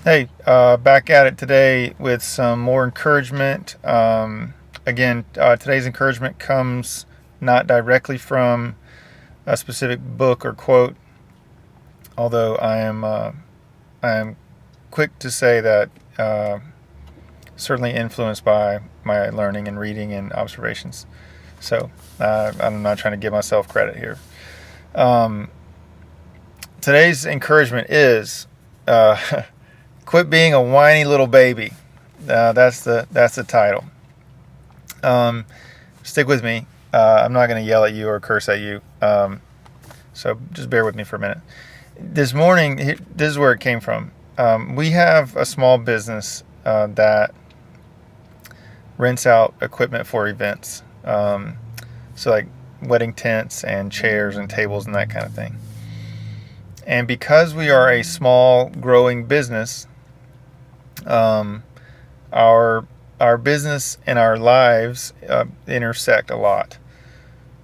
Hey, back at it today with some more encouragement. Today's encouragement comes not directly from a specific book or quote, although I am quick to say that certainly influenced by my learning and reading and observations. So I'm not trying to give myself credit here. Um, Today's encouragement is. Quit being a whiny little baby. That's the title. Stick with me. I'm not going to yell at you or curse at you. So just bear with me for a minute. This morning, this is where it came from. We have a small business that rents out equipment for events. So like wedding tents and chairs and tables and that kind of thing. And because we are a small growing business, our business and our lives intersect a lot.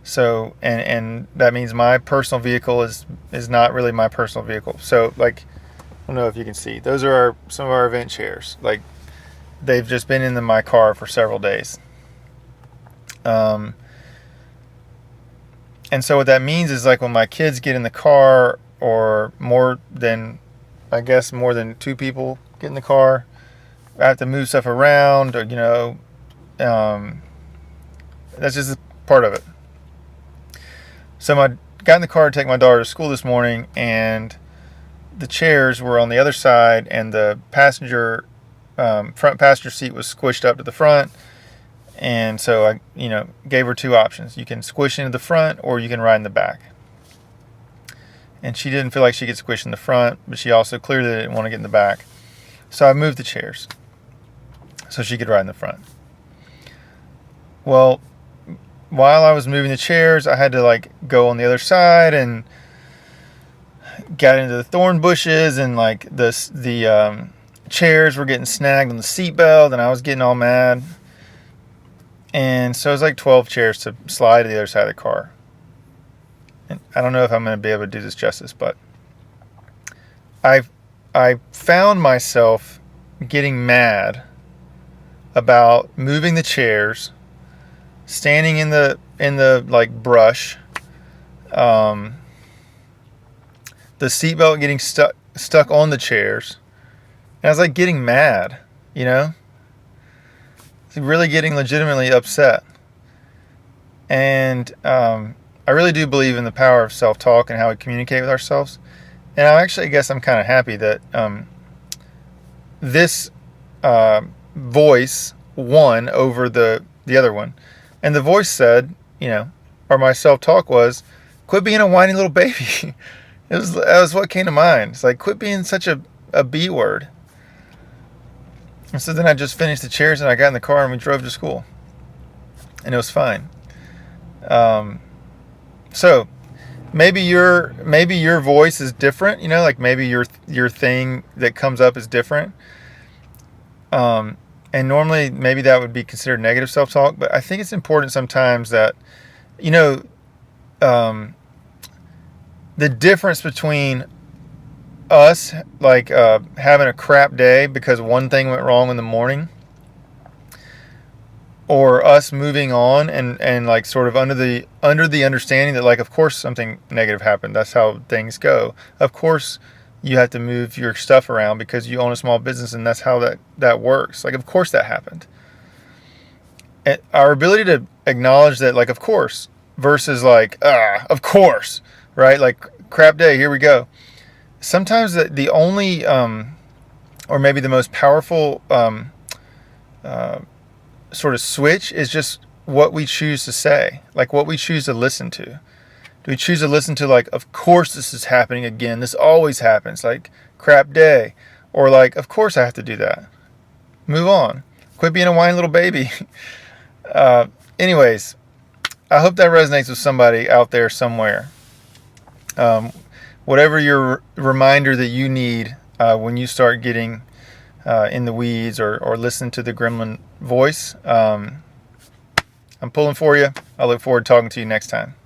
So and that means my personal vehicle is not really my personal vehicle. So like, I don't know if you can see, those are some of our event chairs. Like, they've just been in my car for several days. And so what that means is, like, when my kids get in the car, or more than two people get in the car, I have to move stuff around, or, that's just a part of it. So I got in the car to take my daughter to school this morning, and the chairs were on the other side, and the front passenger seat was squished up to the front. And so I, gave her two options. You can squish into the front, or you can ride in the back. And she didn't feel like she could squish in the front, but she also clearly didn't want to get in the back. So I moved the chairs so she could ride in the front. Well, while I was moving the chairs, I had to go on the other side and got into the thorn bushes, and the chairs were getting snagged on the seatbelt, and I was getting all mad. And so it was 12 chairs to slide to the other side of the car. And I don't know if I'm going to be able to do this justice, but I found myself getting mad about moving the chairs, standing in the brush, the seatbelt getting stuck on the chairs, and I was getting mad, really getting legitimately upset. And I really do believe in the power of self-talk and how we communicate with ourselves. And I guess I'm kind of happy that this voice won over the other one. And the voice said, or my self-talk was, quit being a whiny little baby. That was what came to mind. It's quit being such a B word. And so then I just finished the chairs, and I got in the car, and we drove to school. And it was fine. So maybe your voice is different, maybe your thing that comes up is different. And normally maybe that would be considered negative self-talk, but I think it's important sometimes that, the difference between us having a crap day because one thing went wrong in the morning, or us moving on and sort of under the understanding that of course something negative happened. That's how things go. Of course you have to move your stuff around because you own a small business, and that's how that works. Of course that happened. And our ability to acknowledge that, of course, versus of course, right? Crap day, here we go. Sometimes the only or maybe the most powerful sort of switch is just what we choose to say, what we choose to listen to. Do we choose to listen to of course this is happening again, this always happens, crap day, or of course I have to do that, move on, quit being a whiny little baby. Anyways, I hope that resonates with somebody out there somewhere. Whatever your reminder that you need when you start getting in the weeds, or listen to the gremlin voice, I'm pulling for you. I look forward to talking to you next time.